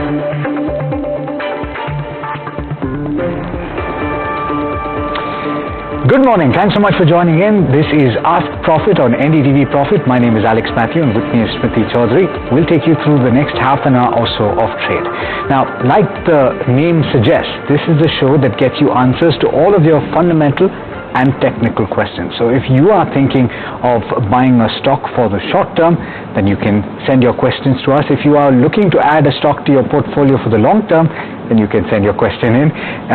Good morning. Thanks so much for joining in. This is Ask Profit on NDTV Profit. My name is Alex Matthew and with me is Smriti Chaudhary. We'll take you through the next half an hour or so of trade. Now, like the name suggests, this is the show that gets you answers to all of your fundamental and technical questions. So if you are thinking of buying a stock for the short term, then you can send your questions to us. If you are looking to add a stock to your portfolio for the long term, then you can send your question in.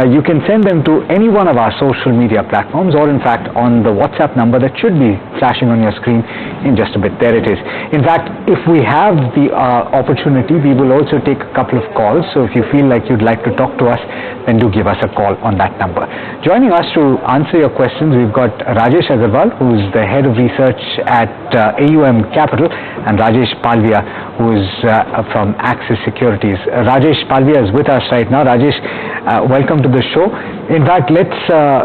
You can send them to any one of our social media platforms or in fact on the WhatsApp number that should be flashing on your screen in just a bit. There it is. In fact, if we have the opportunity, we will also take a couple of calls. So if you feel like you'd like to talk to us, then do give us a call on that number. Joining us to answer your questions, we've got Rajesh Agarwal, who's the head of research at AUM Capital, and Rajesh Palviya, who is from Axis Securities. Rajesh Palviya is with us right now. Rajesh, welcome to the show. In fact, let's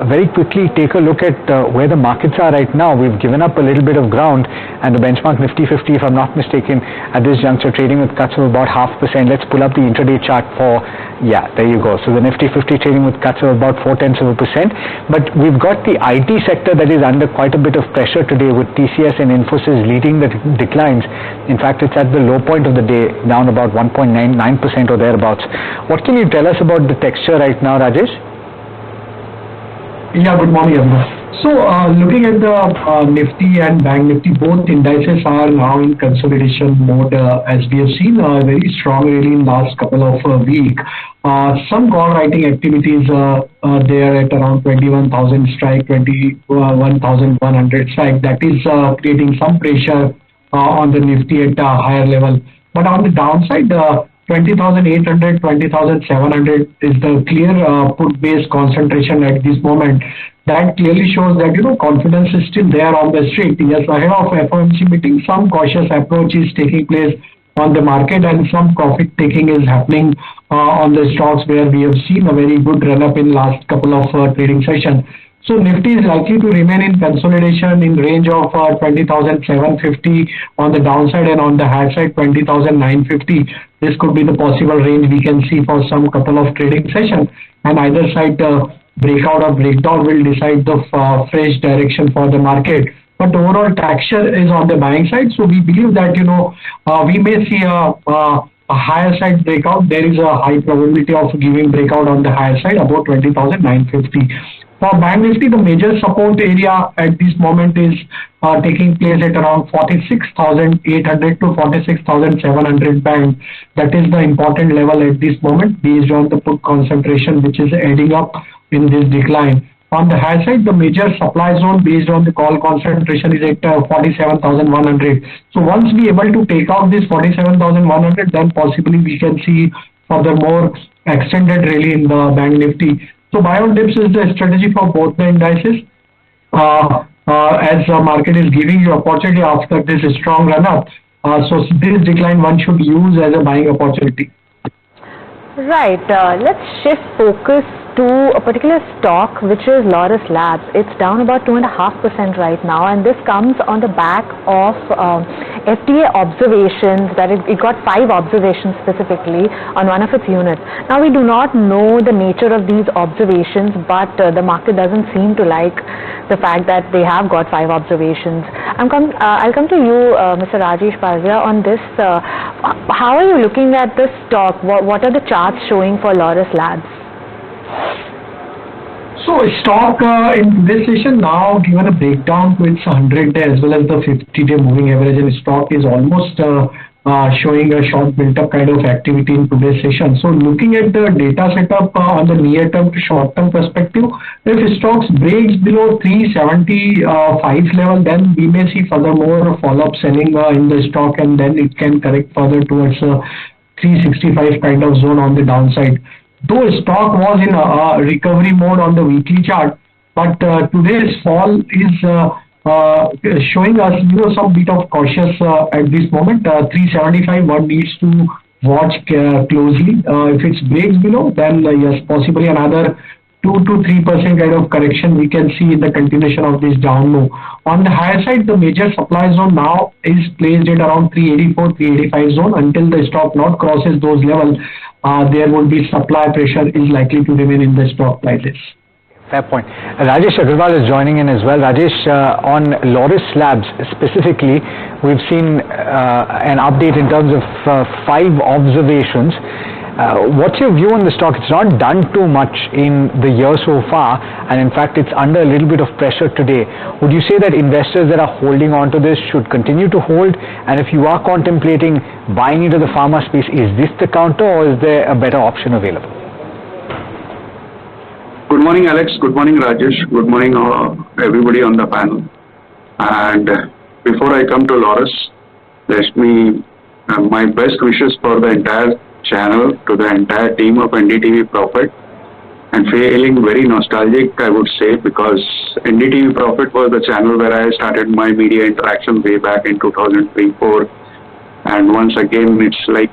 very quickly take a look at where the markets are right now. We've given up a little bit of ground, and the benchmark Nifty 50, if I'm not mistaken, at this juncture trading with cuts of about 0.5%. Let's pull up the intraday chart for, yeah, there you go. So the Nifty 50 trading with cuts of about 0.4%. But we've got the IT sector that is under quite a bit of pressure today, with TCS and Infosys leading the declines. In fact, it's at the low point of the day, down about 1.99% or thereabouts. What can you tell us about the texture right now, Rajesh? Yeah, good morning, everyone. So, looking at the Nifty and Bank Nifty, both indices are now in consolidation mode, as we have seen very strong rally in last couple of weeks. Some call writing activities there at around 21,000 strike, 21,100 strike. That is creating some pressure on the Nifty at a higher level. But on the downside, 20,800, 20,700 is the clear put-based concentration at this moment. That clearly shows that, confidence is still there on the street. Yes, ahead of FOMC meeting, some cautious approach is taking place on the market and some profit taking is happening on the stocks where we have seen a very good run-up in last couple of trading sessions. So Nifty is likely to remain in consolidation in range of 20,750 on the downside, and on the high side 20,950. This could be the possible range we can see for some couple of trading sessions, and either side breakout or breakdown will decide the fresh direction for the market. But the overall texture is on the buying side, so we believe that we may see a higher side breakout. There is a high probability of giving breakout on the higher side about 20,950. For Bank Nifty, the major support area at this moment is taking place at around 46,800 to 46,700 band. That is the important level at this moment based on the put concentration which is adding up in this decline. On the high side, the major supply zone based on the call concentration is at 47,100. So once we are able to take out this 47,100, then possibly we can see furthermore extended rally in the Bank Nifty. So buy on dips is the strategy for both the indices. As the market is giving you opportunity after this strong run-up, so this decline one should use as a buying opportunity. Right. Let's shift focus to a particular stock, which is Laurus Labs. It's down about 2.5% right now, and this comes on the back of FDA observations that it got 5 observations specifically on one of its units. Now, we do not know the nature of these observations, but the market doesn't seem to like the fact that they have got 5 observations. I'll come to you, Mr. Rajesh Palviya, on this. How are you looking at this stock? What are the charts showing for Laurus Labs? So stock in this session now given a breakdown to its 100-day as well as the 50-day moving average, and stock is almost showing a short built-up kind of activity in today's session. So looking at the data setup on the near-term to short-term perspective, if stocks breaks below 375 level, then we may see furthermore follow-up selling in the stock, and then it can correct further towards 365 kind of zone on the downside. Though stock was in a recovery mode on the weekly chart, but today's fall is showing us some bit of cautious at this moment. 375 one needs to watch closely. If it breaks below, then yes, possibly another 2 to 3% kind of correction we can see in the continuation of this down move. On the higher side, the major supply zone now is placed at around 384, 385 zone. Until the stock not crosses those levels, there would be supply pressure is likely to remain in the stock prices. Fair point. Rajesh Agarwal is joining in as well. Rajesh, on Laurus Labs specifically, we've seen an update in terms of 5 observations. What's your view on the stock? It's not done too much in the year so far, and in fact it's under a little bit of pressure today. Would you say that investors that are holding on to this should continue to hold? And if you are contemplating buying into the pharma space, is this the counter or is there a better option available? Good morning, Alex. Good morning, Rajesh. Good morning, everybody on the panel. And before I come to Laurus, let me my best wishes for the entire channel, to the entire team of NDTV Profit, and feeling very nostalgic, I would say, because NDTV Profit was the channel where I started my media interaction way back in 2003-04, and once again, it's like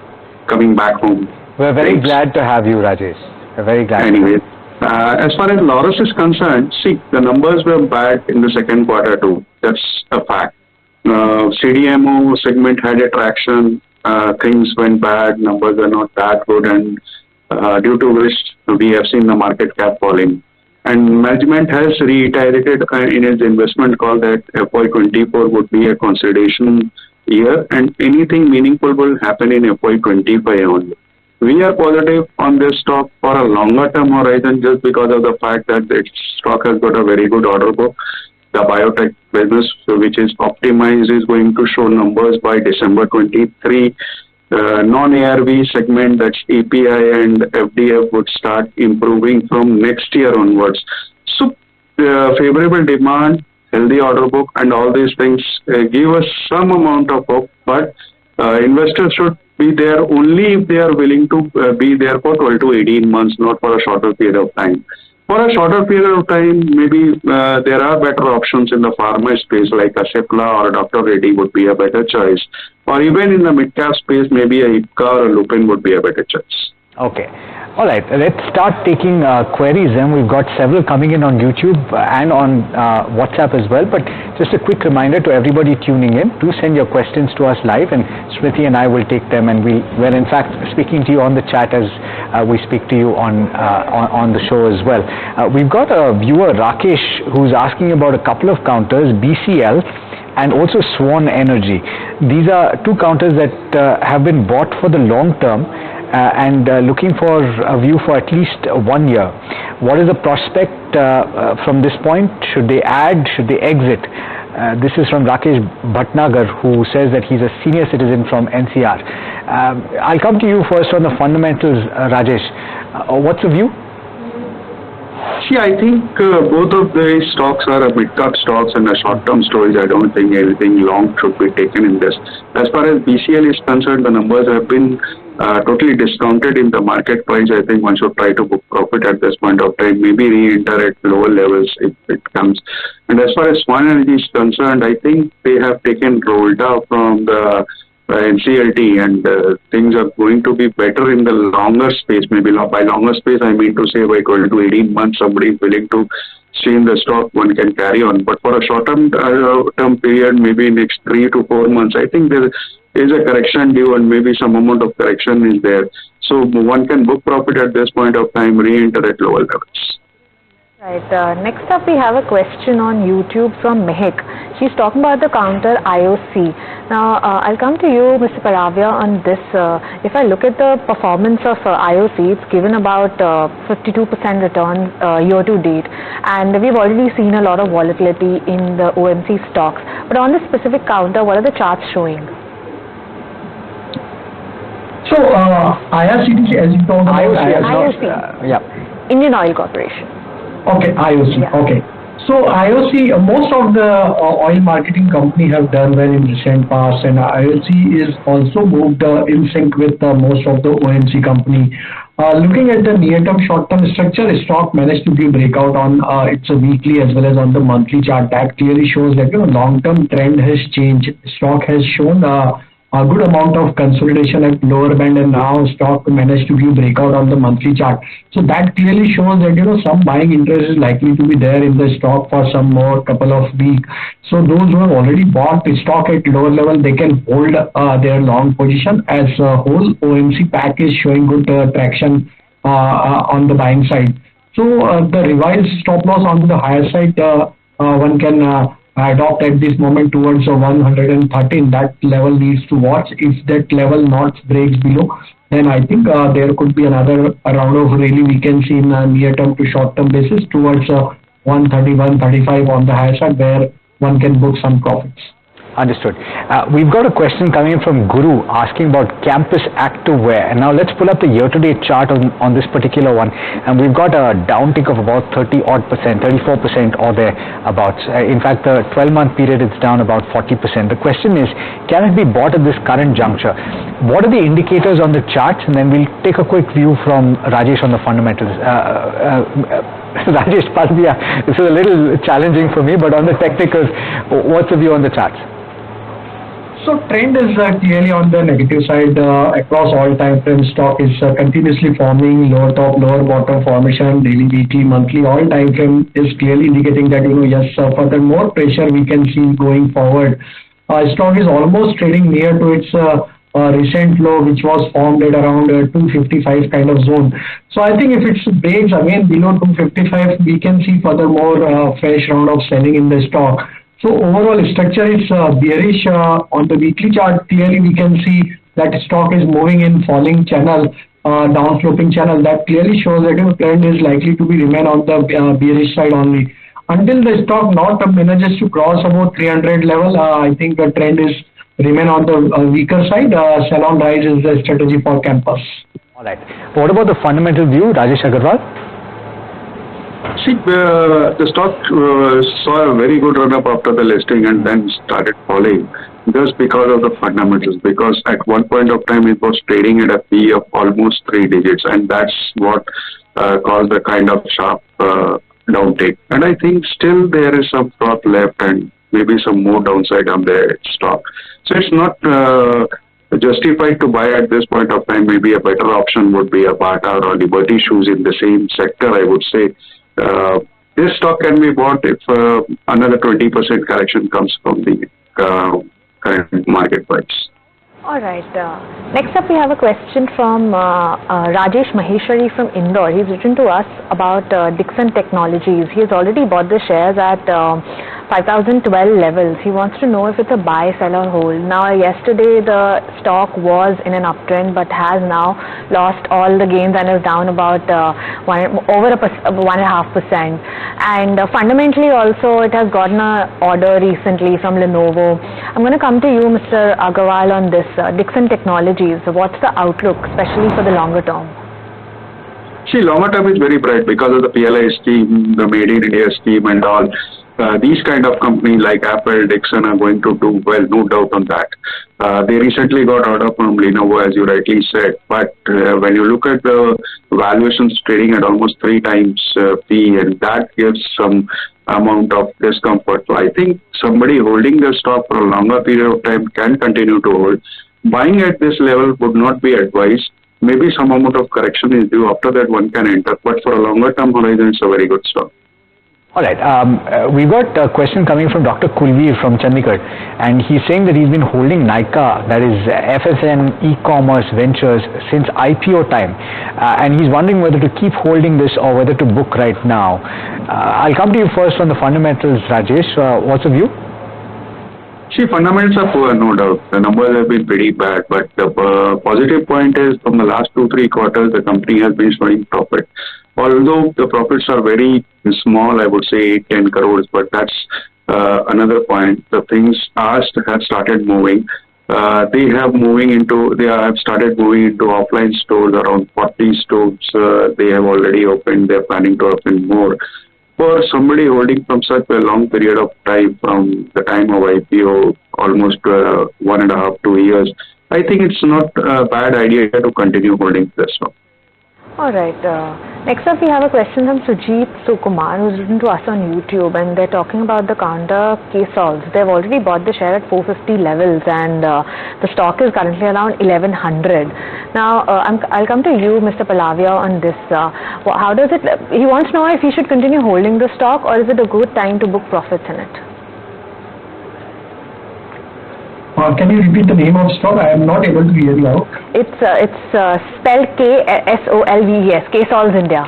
coming back home. We're very glad to have you, Rajesh. We're very glad. Anyway. As far as Laurus is concerned, see, the numbers were bad in the second quarter too. That's a fact. CDMO segment had a traction, things went bad, numbers are not that good, and due to which we have seen the market cap falling. And management has reiterated in its investment call that FY24 would be a consolidation year, and anything meaningful will happen in FY25 only. We are positive on this stock for a longer term horizon just because of the fact that the stock has got a very good order book. The biotech business, which is optimized, is going to show numbers by December 23. Non-ARV segment, that's API and FDF, would start improving from next year onwards. So favorable demand, healthy order book, and all these things give us some amount of hope, but investors should be there only if they are willing to be there for 12 to 18 months, not for a shorter period of time. For a shorter period of time, maybe there are better options in the pharma space, like a Cipla or Dr. Reddy would be a better choice. Or even in the mid-cap space, maybe a Ipca or a Lupin would be a better choice. Okay. All right. Let's start taking queries then. We've got several coming in on YouTube and on WhatsApp as well. But just a quick reminder to everybody tuning in, do send your questions to us live, and Smriti and I will take them, and we're in fact speaking to you on the chat as we speak to you on the show as well. We've got a viewer, Rakesh, who's asking about a couple of counters, BCL and also Swan Energy. These are two counters that have been bought for the long term, and looking for a view for at least 1 year. What is the prospect from this point? Should they add? Should they exit? This is from Rakesh Bhatnagar, who says that he's a senior citizen from NCR. I'll come to you first on the fundamentals, Rajesh. What's the view? See, I think both of the stocks are a mid-cap stocks and a short-term storage. I don't think anything long should be taken in this. As far as BCL is concerned, the numbers have been totally discounted in the market price. I think one should try to book profit at this point of time, maybe re-enter at lower levels if it comes. And as far as Swan Energy is concerned, I think they have taken Rolda from the NCLT, and things are going to be better in the longer space. Maybe by longer space, I mean to say by 12 to 18 months, somebody is willing to stay in the stock, one can carry on. But for a short-term term period, maybe next 3 to 4 months, I think there is a correction due, and maybe some amount of correction is there. So one can book profit at this point of time, re-enter at lower levels. Right. Next up, we have a question on YouTube from Mehak. She's talking about the counter IOC. Now, I'll come to you, Mr. Palviya, on this. If I look at the performance of IOC, it's given about 52% return year to date. And we've already seen a lot of volatility in the OMC stocks. But on this specific counter, what are the charts showing? So, IRCTC, as you told about IOC. Yeah. Indian Oil Corporation. Okay, IOC. Yeah. Okay. So IOC, most of the oil marketing company have done well in recent past, and IOC is also moved in sync with most of the OMC company. Looking at the near-term, short-term structure, stock managed to give breakout on its weekly as well as on the monthly chart. That clearly shows that long-term trend has changed. Stock has shown a good amount of consolidation at lower band, and now stock managed to give breakout on the monthly chart. So that clearly shows that some buying interest is likely to be there in the stock for some more couple of weeks. So those who have already bought the stock at lower level, they can hold their long position, as whole OMC pack is showing good traction on the buying side. So the revised stop loss on the higher side, one can adopt at this moment towards 113. That level needs to watch. If that level not breaks below, then I think there could be another round of rally we can see in near term to short term basis towards 130, 135 on the higher side, where one can book some profits. Understood. We've got a question coming in from Guru asking about campus activewear. And now let's pull up the year-to-date chart on this particular one. And we've got a downtick of about 30-odd%, 34% or thereabouts. In fact, the 12-month period is down about 40%. The question is, can it be bought at this current juncture? What are the indicators on the charts? And then we'll take a quick view from Rajesh on the fundamentals. Rajesh Palviya, this is a little challenging for me, but on the technicals, what's the view on the charts? So trend is clearly on the negative side across all time frames. Stock is continuously forming lower top, lower bottom formation, daily, weekly, monthly. All time frame is clearly indicating that yes, further more pressure we can see going forward. Stock is almost trading near to its recent low, which was formed at around 255 kind of zone. So I think if it breaks again below 255, we can see further more fresh round of selling in the stock. So overall structure is bearish on the weekly chart. Clearly we can see that stock is moving in falling channel, down sloping channel. That clearly shows that trend is likely to be remain on the bearish side only. Until the stock not manages to cross about 300 level, I think the trend is remain on the weaker side. Sell on rise is the strategy for campus. All right. What about the fundamental view, Rajesh Agarwal? See, the stock saw a very good run up after the listing and then started falling just because of the fundamentals. Because at one point of time it was trading at a P of almost 3 digits, and that's what caused the kind of sharp downtake. And I think still there is some froth left and maybe some more downside on the stock. So it's not justified to buy at this point of time. Maybe a better option would be a Bata or Liberty Shoes in the same sector, I would say. This stock can be bought if another 20% correction comes from the current market price. All right. Next up, we have a question from Rajesh Maheshwari from Indore. He's written to us about Dixon Technologies. He has already bought the shares at 5,012 levels. He wants to know if it's a buy, sell or hold. Now, yesterday the stock was in an uptrend, but has now lost all the gains and is down about over 1.5%. And fundamentally also, it has gotten an order recently from Lenovo. I'm going to come to you, Mr. Agarwal, on this. Dixon Technologies, what's the outlook, especially for the longer term? See, longer term is very bright because of the PLI scheme, the Made in India scheme and all. These kind of companies like Apple, Dixon are going to do well, no doubt on that. They recently got order from Lenovo, as you rightly said, but when you look at the valuations trading at almost 3 times P, and that gives some amount of discomfort. So I think somebody holding the stock for a longer period of time can continue to hold. Buying at this level would not be advised. Maybe some amount of correction is due. After that, one can enter. But for a longer term horizon, it's a very good stock. All right. We've got a question coming from Dr. Kulveer from Chandigarh, and he's saying that he's been holding Nykaa, that is FSN e-commerce ventures, since IPO time, and he's wondering whether to keep holding this or whether to book right now. I'll come to you first on the fundamentals, Rajesh. What's the view? See, fundamentals are poor, no doubt. The numbers have been pretty bad, but the positive point is from the last 2-3 quarters, the company has been showing profit. Although the profits are very small, I would say 8-10 crores, but that's another point. The things have started moving. They have started moving into offline stores, around 40 stores. They have already opened. They're planning to open more. For somebody holding from such a long period of time, from the time of IPO, almost 1.5-2 years, I think it's not a bad idea to continue holding this stock. All right. Next up, we have a question from Sujit Sukumar, who's written to us on YouTube, and they're talking about the counter KSOLs. They've already bought the share at 450 levels, and the stock is currently around 1100. Now, I'll come to you, Mr. Palviya, on this. How does it? He wants to know if he should continue holding the stock, or is it a good time to book profits in it? Can you repeat the name of stock? I am not able to hear you out. It's spelled KSOLVES, KSOLs India.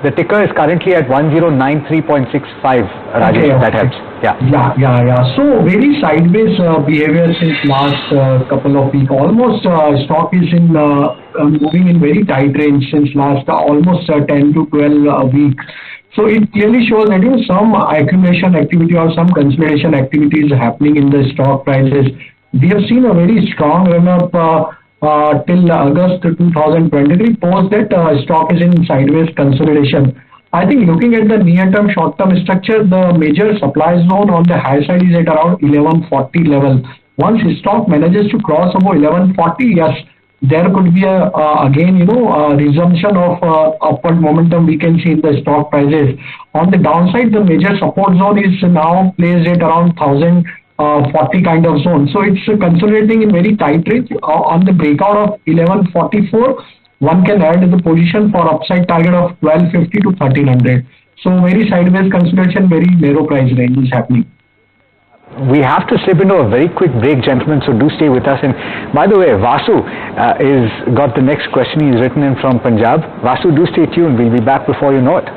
The ticker is currently at 1093.65, Rajesh, Okay, if that okay. helps. Yeah. Yeah. So very sideways behavior since last couple of weeks. Almost stock is in moving in very tight range since last almost 10 to 12 weeks. So it clearly shows that some accumulation activity or some consolidation activity is happening in the stock prices. We have seen a very strong run up till August 2023. Post that stock is in sideways consolidation. I think looking at the near-term, short-term structure, the major supply zone on the high side is at around 1140 level. Once stock manages to cross over 1140, yes, there could be again a resumption of upward momentum we can see in the stock prices. On the downside, the major support zone is now placed at around 1040 kind of zone. So it's consolidating in very tight range. On the breakout of 1144, one can add the position for upside target of 1250 to 1300. So very sideways consolidation, very narrow price range is happening. We have to slip into a very quick break, gentlemen, so do stay with us. And by the way, Vasu is got the next question. He's written in from Punjab. Vasu, do stay tuned. We'll be back before you know it.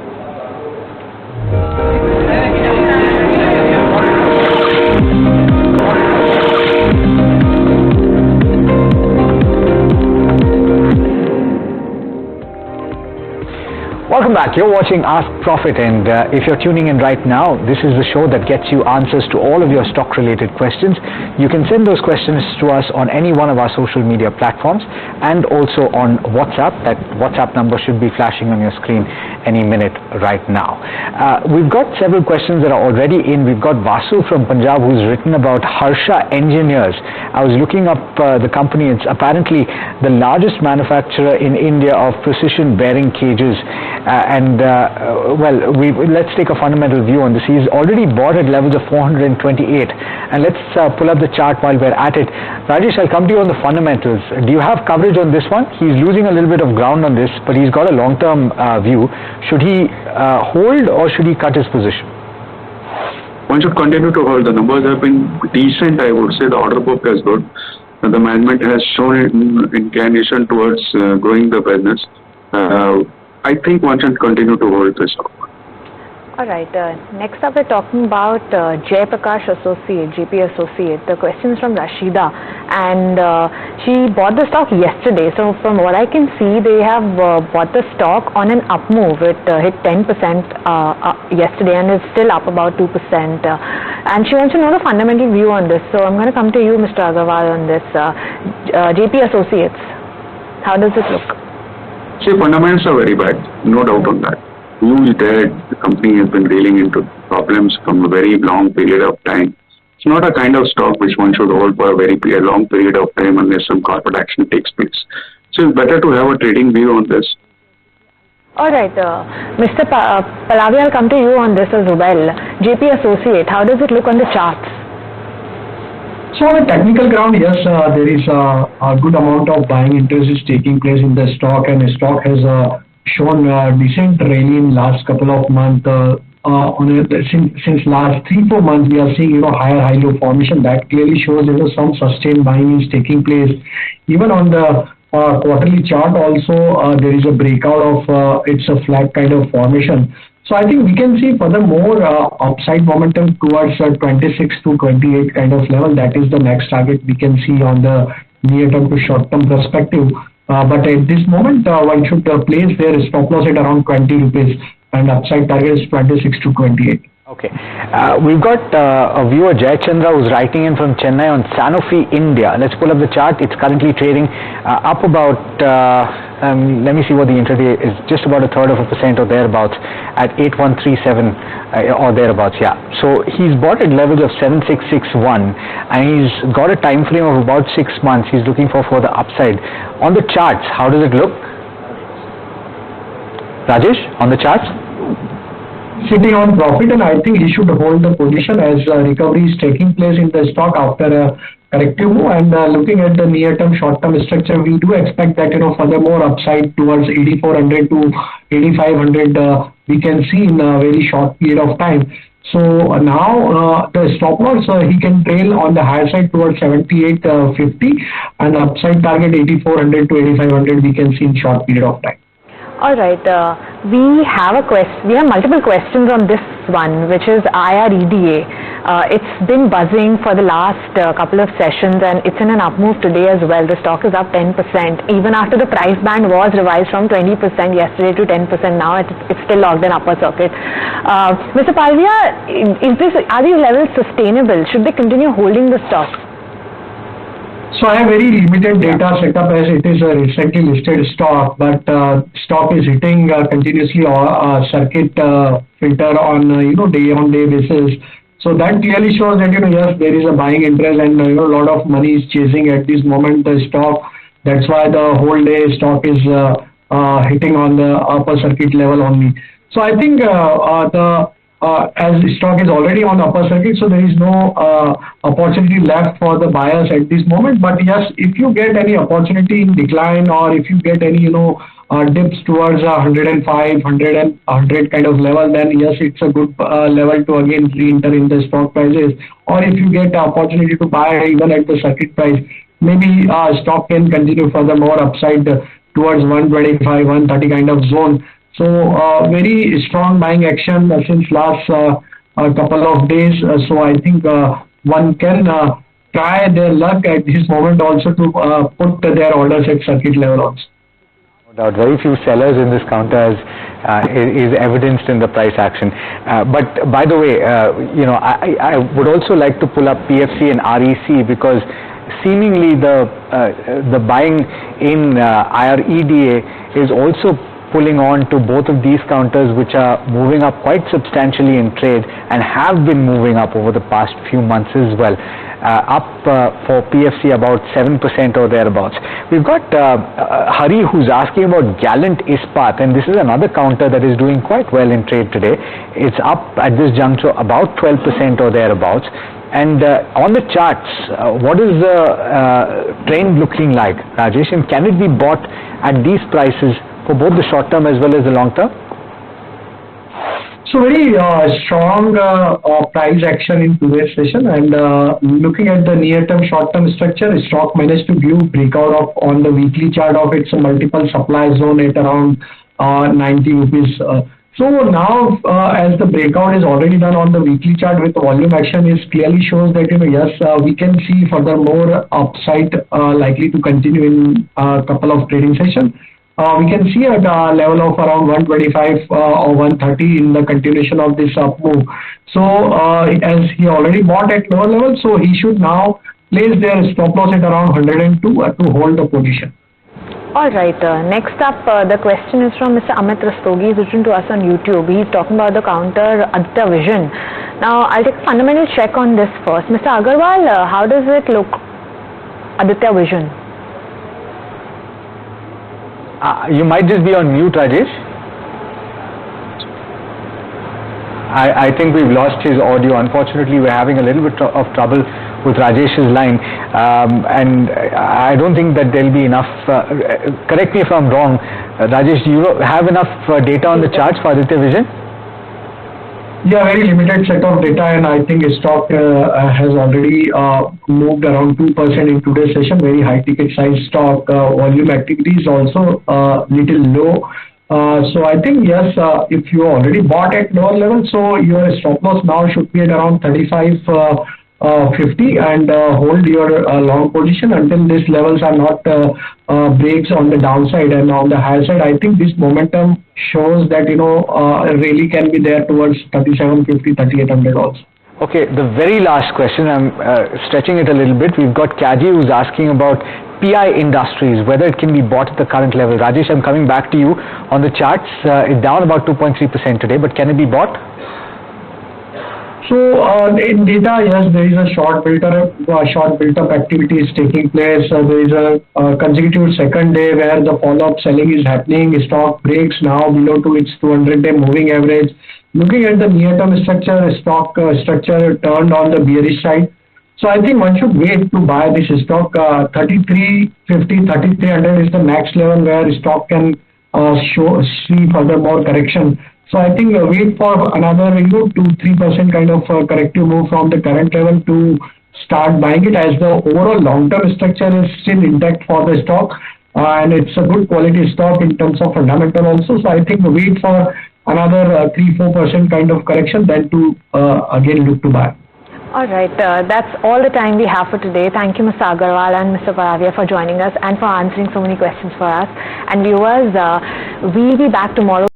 Welcome back. You're watching Ask Profit, and if you're tuning in right now, this is the show that gets you answers to all of your stock-related questions. You can send those questions to us on any one of our social media platforms and also on WhatsApp. That WhatsApp number should be flashing on your screen any minute right now. We've got several questions that are already in. We've got Vasu from Punjab who's written about Harsha Engineers. I was looking up the company. It's apparently the largest manufacturer in India of precision bearing cages. Let's take a fundamental view on this. He's already bought at levels of 428, and let's pull up the chart while we're at it. Rajesh, I'll come to you on the fundamentals. Do you have coverage on this one? He's losing a little bit of ground on this, but he's got a long-term view. Should he hold or should he cut his position? One should continue to hold. The numbers have been decent, I would say. The order book is good. The management has shown inclination towards growing the business. I think one should continue to hold this up. All right. Next up, we're talking about Jay Prakash Associate, JP Associate. The question is from Rashida, and she bought the stock yesterday. So from what I can see, they have bought the stock on an up move. It hit 10% yesterday and is still up about 2%. And she wants to know the fundamental view on this. So I'm going to come to you, Mr. Agarwal, on this. JP Associates, how does it look? See, fundamentals are very bad, no doubt on that. Huge debt, the company has been reeling into problems from a very long period of time. It's not a kind of stock which one should hold for a very long period of time unless some corporate action takes place. So it's better to have a trading view on this. All right, Mr. Palviya, I'll come to you on this as well. JP Associate, how does it look on the charts? So on the technical ground, yes, there is a good amount of buying interest is taking place in the stock, and the stock has shown decent rally in last couple of months. Since last 3-4 months, we are seeing higher high-low formation. That clearly shows some sustained buying is taking place. Even on the quarterly chart, also there is a breakout of it's a flat kind of formation. So I think we can see furthermore upside momentum towards 26 to 28 kind of level. That is the next target we can see on the near-term to short-term perspective. But at this moment, one should place their stop loss at around 20 rupees, and upside target is 26 to 28. Okay. We've got a viewer, Jai Chandra, who's writing in from Chennai on Sanofi India. Let's pull up the chart. It's currently trading up about, let me see what the intraday is, just about 1/3% or thereabouts at 8137 or thereabouts, yeah. So he's bought at levels of 7661 and he's got a time frame of about 6 months. He's looking for the upside. On the charts, how does it look? Rajesh, on the charts? Sitting on profit, and I think he should hold the position as recovery is taking place in the stock after a corrective move. And looking at the near-term, short-term structure, we do expect that furthermore upside towards 8,400 to 8,500 we can see in a very short period of time. So now the stop loss he can trail on the higher side towards 78.50 and upside target 8,400 to 8,500 we can see in short period of time. All right, we have multiple questions on this one, which is IREDA. It's been buzzing for the last couple of sessions, and it's in an up move today as well. The stock is up 10%, even after the price band was revised from 20% yesterday to 10% now. It's still locked in upper circuit. Mr. Palviya, are these levels sustainable? Should they continue holding the stock? So I have very limited data set up as it is a recently listed stock, but stock is hitting continuously circuit filter on day-on-day basis. So that clearly shows that yes, there is a buying interest and a lot of money is chasing at this moment the stock. That's why the whole day stock is hitting on the upper circuit level only. So I think as the stock is already on the upper circuit, so there is no opportunity left for the buyers at this moment. But yes, if you get any opportunity in decline, or if you get any dips towards 105, 100 kind of level, then yes, it's a good level to again re-enter in the stock prices. Or if you get the opportunity to buy even at the circuit price, maybe stock can continue furthermore upside towards 125, 130 kind of zone. So very strong buying action since last couple of days. So I think one can try their luck at this moment also to put their orders at circuit level also. No doubt, very few sellers in this counter is evidenced in the price action. But by the way, I would also like to pull up PFC and REC, because seemingly the buying in IREDA is also pulling on to both of these counters, which are moving up quite substantially in trade and have been moving up over the past few months as well. Up for PFC about 7% or thereabouts. We've got Hari, who's asking about Gallant Ispat, and this is another counter that is doing quite well in trade today. It's up at this juncture about 12% or thereabouts. And on the charts, what is the trend looking like, Rajesh? And can it be bought at these prices for both the short term as well as the long term? So very strong price action in today's session, and looking at the near-term, short-term structure, stock managed to give breakout of on the weekly chart of its multiple supply zone at around 90 rupees. So now, as the breakout is already done on the weekly chart with volume action, is clearly shows that yes, we can see furthermore upside likely to continue in a couple of trading sessions. We can see at a level of around 125 or 130 in the continuation of this up move. So as he already bought at lower level, so he should now place their stop loss at around 102 to hold the position. All right. Next up, the question is from Mr. Amit Rastogi. He's written to us on YouTube. He's talking about the counter Aditya Vision. Now, I'll take a fundamental check on this first. Mr. Agarwal, how does it look, Aditya Vision? You might just be on mute, Rajesh. I think we've lost his audio. Unfortunately, we're having a little bit of trouble with Rajesh's line, and I don't think that there'll be enough. Correct me if I'm wrong, Rajesh. Do you have enough data on the charts for Aditya Vision? Yeah, very limited set of data, and I think stock has already moved around 2% in today's session. Very high ticket size stock. Volume activity is also little low. So I think yes, if you already bought at lower level, so your stop loss now should be at around 35.50 and hold your long position until these levels are not breaks on the downside. And on the higher side, I think this momentum shows that really can be there towards 37.50, 3800 also. Okay, the very last question, I'm stretching it a little bit. We've got Kaji who's asking about PI Industries, whether it can be bought at the current level. Rajesh, I'm coming back to you on the charts. It's down about 2.3% today, but can it be bought? So in data, yes, there is a short built-up activity is taking place. There is a consecutive second day where the follow-up selling is happening. Stock breaks now below to its 200-day moving average. Looking at the near-term structure, stock structure turned on the bearish side. So I think one should wait to buy this stock. 3350, 3300 is the max level where stock can see further more correction. So I think wait for another 2-3% kind of corrective move from the current level to start buying it, as the overall long-term structure is still intact for the stock, and it's a good quality stock in terms of fundamental also. So I think wait for another 3-4% kind of correction, then to again look to buy. All right, that's all the time we have for today. Thank you, Mr. Agarwal and Mr. Palviya, for joining us and for answering so many questions for us. And viewers, we'll be back tomorrow.